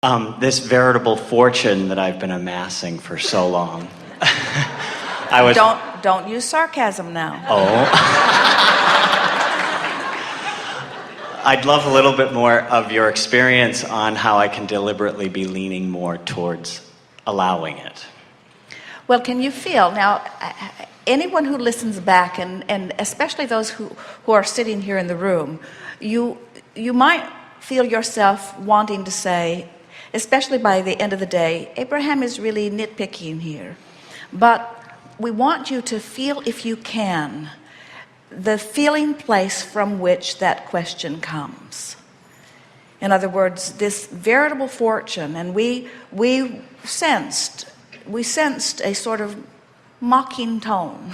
This veritable fortune that I've been amassing for so long. I was. Don't use sarcasm now. Oh. I'd love a little bit more of your experience on how I can deliberately be leaning more towards allowing it. Well, can you feel now? Anyone who listens back, and especially those who are sitting here in the room, you might feel yourself wanting to say, especially by the end of the day, Abraham is really nitpicking here. But we want you to feel, if you can, the feeling place from which that question comes. In other words, this veritable fortune, and we sensed a sort of mocking tone.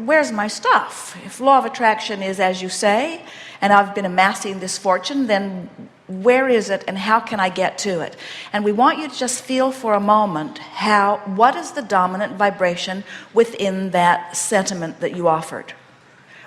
Where's my stuff? If law of attraction is as you say, and I've been amassing this fortune, then where is it and how can I get to it? And we want you to just feel for a moment what is the dominant vibration within that sentiment that you offered?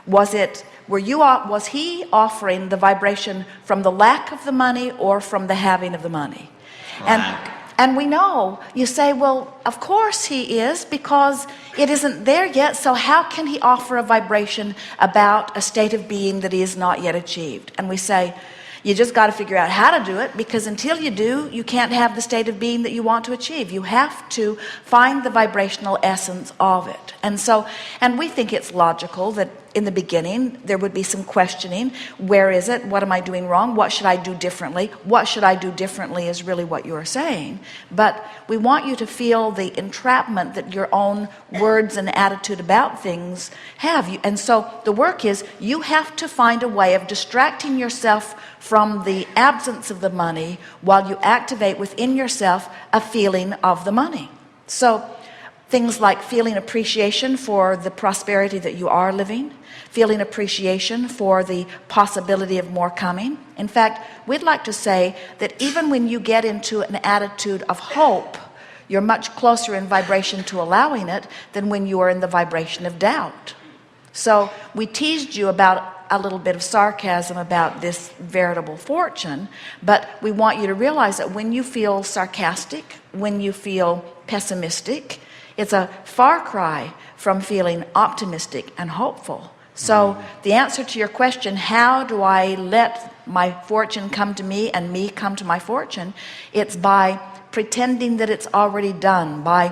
Was he offering the vibration from the lack of the money or from the having of the money? And we know, you say, well, of course he is, because it isn't there yet, so how can he offer a vibration about a state of being that he has not yet achieved? And we say, you just got to figure out how to do it, because until you do, you can't have the state of being that you want to achieve. You have to find the vibrational essence of it. And we think it's logical that in the beginning there would be some questioning. Where is it? What am I doing wrong? What should I do differently? What should I do differently is really what you're saying. But we want you to feel the entrapment that your own words and attitude about things have you. And so the work is, you have to find a way of distracting yourself from the absence of the money while you activate within yourself a feeling of the money. So things like feeling appreciation for the prosperity that you are living, feeling appreciation for the possibility of more coming. In fact, we'd like to say that even when you get into an attitude of hope, you're much closer in vibration to allowing it than when you are in the vibration of doubt. So we teased you about a little bit of sarcasm about this veritable fortune, but we want you to realize that when you feel sarcastic, when you feel pessimistic, it's a far cry from feeling optimistic and hopeful. So the answer to your question, how do I let my fortune come to me and me come to my fortune? It's by pretending that it's already done, by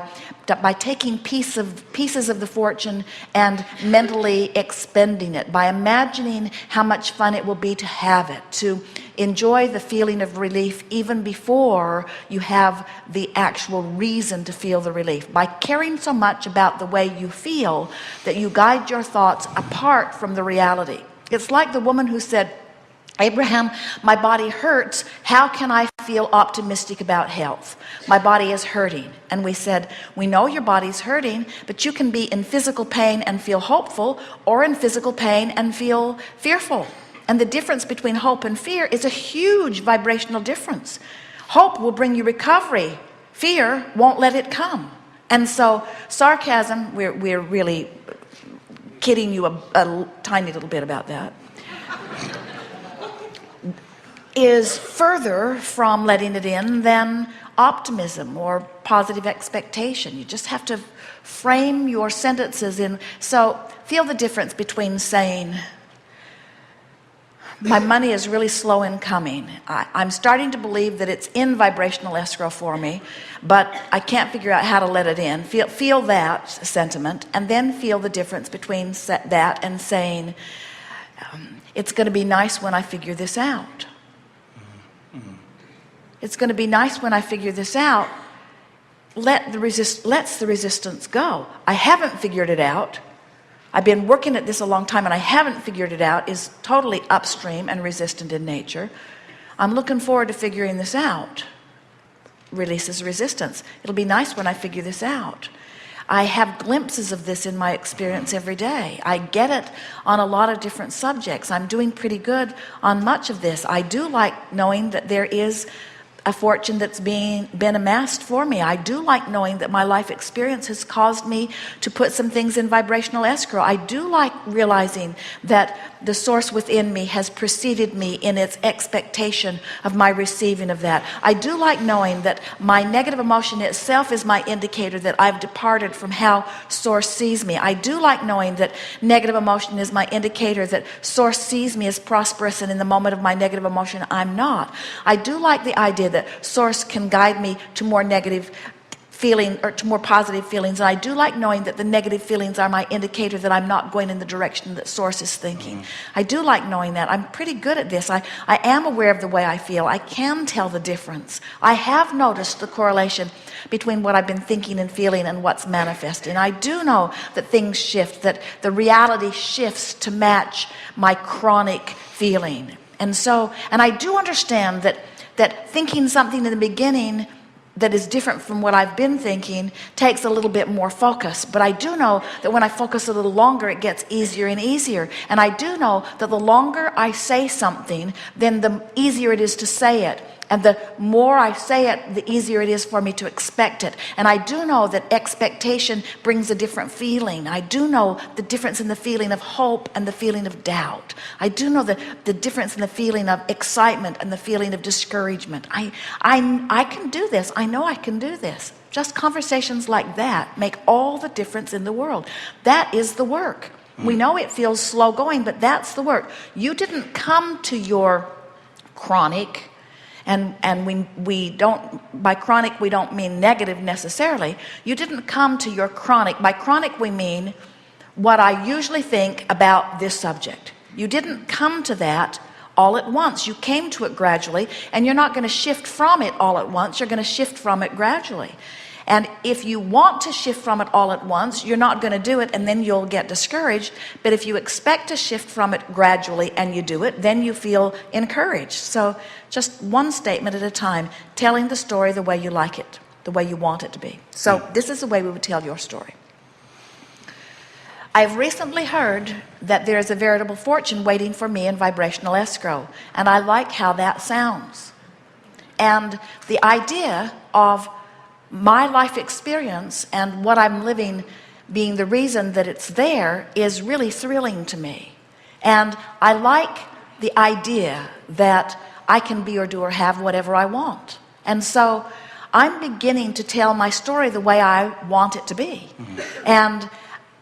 taking pieces of the fortune and mentally expending it, by imagining how much fun it will be to have it, to enjoy the feeling of relief even before you have the actual reason to feel the relief, by caring so much about the way you feel that you guide your thoughts apart from the reality. It's like the woman who said, Abraham, my body hurts. How can I feel optimistic about health? My body is hurting. And we said, we know your body's hurting, but you can be in physical pain and feel hopeful, or in physical pain and feel fearful. And the difference between hope and fear is a huge vibrational difference. Hope will bring you recovery. Fear won't let it come. And so sarcasm, we're really kidding you a tiny little bit about that, is further from letting it in than optimism or positive expectation. You just have to frame your sentences in. So feel the difference between saying, my money is really slow in coming. I'm starting to believe that it's in vibrational escrow for me, but I can't figure out how to let it in. Feel that sentiment, and then feel the difference between that and saying, it's going to be nice when I figure this out. It's going to be nice when I figure this out. Lets the resistance go. I haven't figured it out. I've been working at this a long time and I haven't figured it out is totally upstream and resistant in nature. I'm looking forward to figuring this out. Releases resistance. It'll be nice when I figure this out. I have glimpses of this in my experience every day. I get it on a lot of different subjects. I'm doing pretty good on much of this. I do like knowing that there is a fortune that's been amassed for me. I do like knowing that my life experience has caused me to put some things in vibrational escrow. I do like realizing that the source within me has preceded me in its expectation of my receiving of that. I do like knowing that my negative emotion itself is my indicator that I've departed from how source sees me. I do like knowing that negative emotion is my indicator that source sees me as prosperous, and in the moment of my negative emotion I'm not. I do like the idea that source can guide me to more negative feeling or to more positive feelings, and I do like knowing that the negative feelings are my indicator that I'm not going in the direction that source is thinking. I do like knowing that. I'm pretty good at this. I am aware of the way I feel. I can tell the difference. I have noticed the correlation between what I've been thinking and feeling and what's manifesting. I do know that things shift, that the reality shifts to match my chronic feeling. And I do understand that thinking something in the beginning that is different from what I've been thinking takes a little bit more focus. But I do know that when I focus a little longer, it gets easier and easier. And I do know that the longer I say something, then the easier it is to say it. And the more I say it, the easier it is for me to expect it. And I do know that expectation brings a different feeling. I do know the difference in the feeling of hope and the feeling of doubt. I do know the difference in the feeling of excitement and the feeling of discouragement. I can do this. I know I can do this. Just conversations like that make all the difference in the world. That is the work. We know it feels slow going, but that's the work. You didn't come to your chronic, and we don't, by chronic we don't mean negative necessarily. You didn't come to your chronic. By chronic we mean what I usually think about this subject. You didn't come to that all at once. You came to it gradually, and you're not going to shift from it all at once. You're going to shift from it gradually. And if you want to shift from it all at once, you're not going to do it, and then you'll get discouraged. But if you expect to shift from it gradually and you do it, then you feel encouraged. So just one statement at a time, telling the story the way you like it, the way you want it to be. So this is the way we would tell your story. I've recently heard that there is a veritable fortune waiting for me in vibrational escrow, and I like how that sounds. And the idea of my life experience and what I'm living being the reason that it's there is really thrilling to me. And I like the idea that I can be or do or have whatever I want. And so I'm beginning to tell my story the way I want it to be. And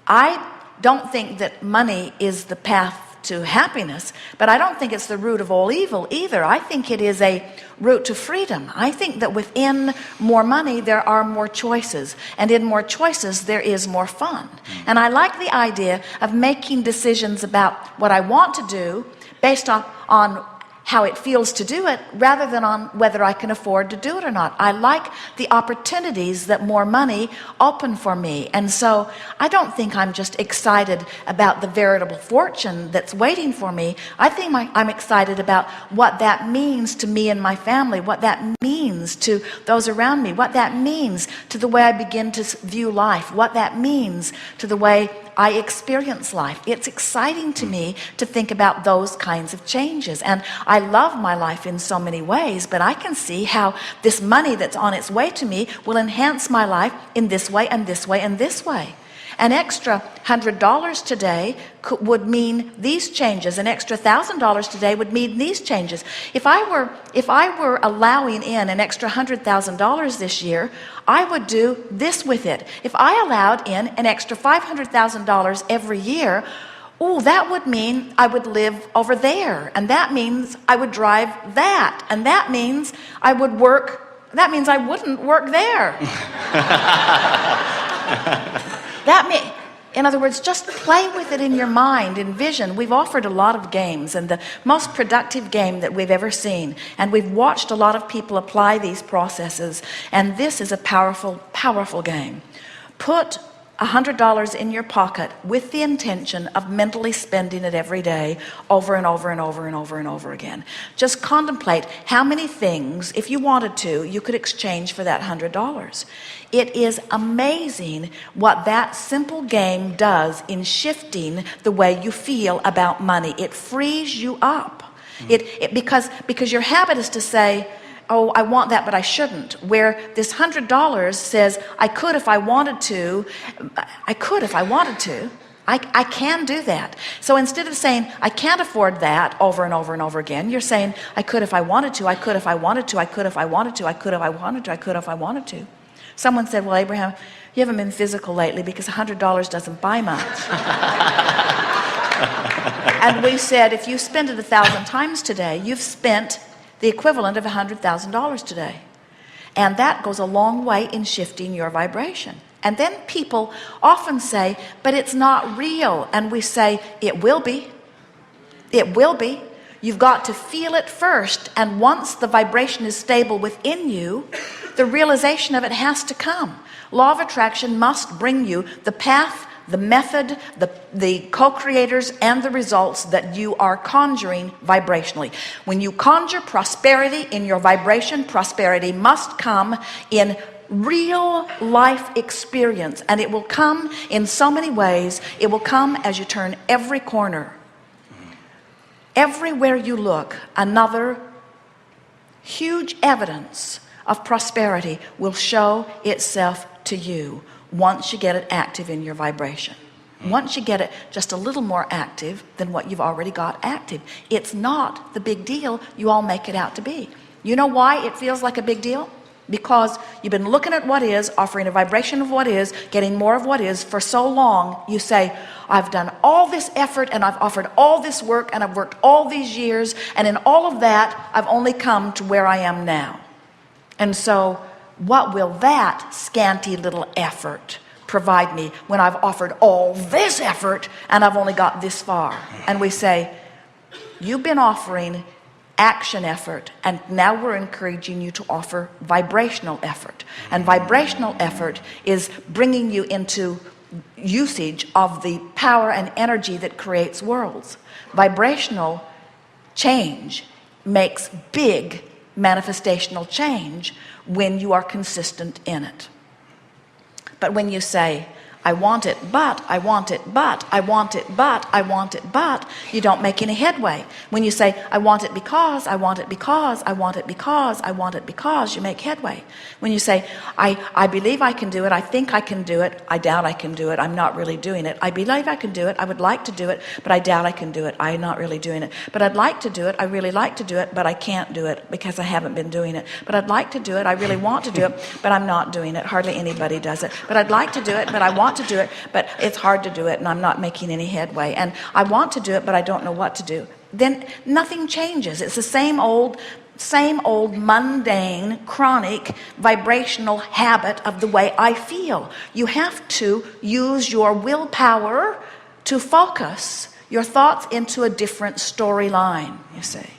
I don't think that money is the path to happiness, but I don't think it's the root of all evil either. I think it is a route to freedom. I think that within more money there are more choices, and in more choices there is more fun. And I like the idea of making decisions about what I want to do based on how it feels to do it, rather than on whether I can afford to do it or not. I like the opportunities that more money open for me. And so I don't think I'm just excited about the veritable fortune that's waiting for me. I think I'm excited about what that means to me and my family, what that means to those around me, what that means to the way I begin to view life, what that means to the way I experience life. It's exciting to me to think about those kinds of changes. And I love my life in so many ways, but I can see how this money that's on its way to me will enhance my life in this way and this way and this way. An extra $100 today would mean these changes. An extra $1,000 today would mean these changes. If I were allowing in an extra $100,000 this year, I would do this with it. If I allowed in an extra $500,000 every year, that would mean I would live over there, and that means I would drive that, and that means I would work. That means I wouldn't work there. In other words, just play with it in your mind, envision. We've offered a lot of games, and the most productive game that we've ever seen, and we've watched a lot of people apply these processes, and this is a powerful, powerful game. Put $100 in your pocket with the intention of mentally spending it every day over and over and over and over and over again. Just contemplate how many things, if you wanted to, you could exchange for that $100. It is amazing what that simple game does in shifting the way you feel about money. It frees you up. Because your habit is to say, oh, I want that, but I shouldn't. Where this $100 says, I could if I wanted to. I could if I wanted to. I can do that. So instead of saying, I can't afford that over and over and over again, you're saying, I could if I wanted to, I could if I wanted to, I could if I wanted to, I could if I wanted to, I could if I wanted to. Someone said, well, Abraham, you haven't been physical lately because $100 doesn't buy much. And we said, if you spend it 1,000 times today, you've spent the equivalent of $100,000 today. And that goes a long way in shifting your vibration. And then people often say, but it's not real. And we say, it will be. It will be. You've got to feel it first. And once the vibration is stable within you, the realization of it has to come. Law of attraction must bring you the path, the method, the co-creators, and the results that you are conjuring vibrationally. When you conjure prosperity in your vibration, prosperity must come in real life experience, and it will come in so many ways. It will come as you turn every corner. Everywhere you look, another huge evidence of prosperity will show itself to you once you get it active in your vibration. Once you get it just a little more active than what you've already got active. It's not the big deal you all make it out to be. You know why it feels like a big deal? Because you've been looking at what is, offering a vibration of what is, getting more of what is for so long. You say, I've done all this effort and I've offered all this work and I've worked all these years, and in all of that I've only come to where I am now. And so what will that scanty little effort provide me when I've offered all this effort and I've only got this far? And we say, you've been offering action effort, and now we're encouraging you to offer vibrational effort. And vibrational effort is bringing you into usage of the power and energy that creates worlds. Vibrational change makes big manifestational change when you are consistent in it. But when you say, I want it, but I want it, but I want it, but I want it, but you don't make any headway. When you say, I want it because, I want it because, I want it because, I want it because, you make headway. When you say, I believe I can do it, I think I can do it, I doubt I can do it, I'm not really doing it. I believe I can do it, I would like to do it, but I doubt I can do it, I'm not really doing it. But I'd like to do it, I really like to do it, but I can't do it because I haven't been doing it. But I'd like to do it, I really want to do it, but I'm not doing it. Hardly anybody does it. But I'd like to do it, but I want to do it, but it's hard to do it, and I'm not making any headway. And I want to do it, but I don't know what to do. Then nothing changes. It's the same old mundane, chronic, vibrational habit of the way I feel. You have to use your willpower to focus your thoughts into a different storyline, you see.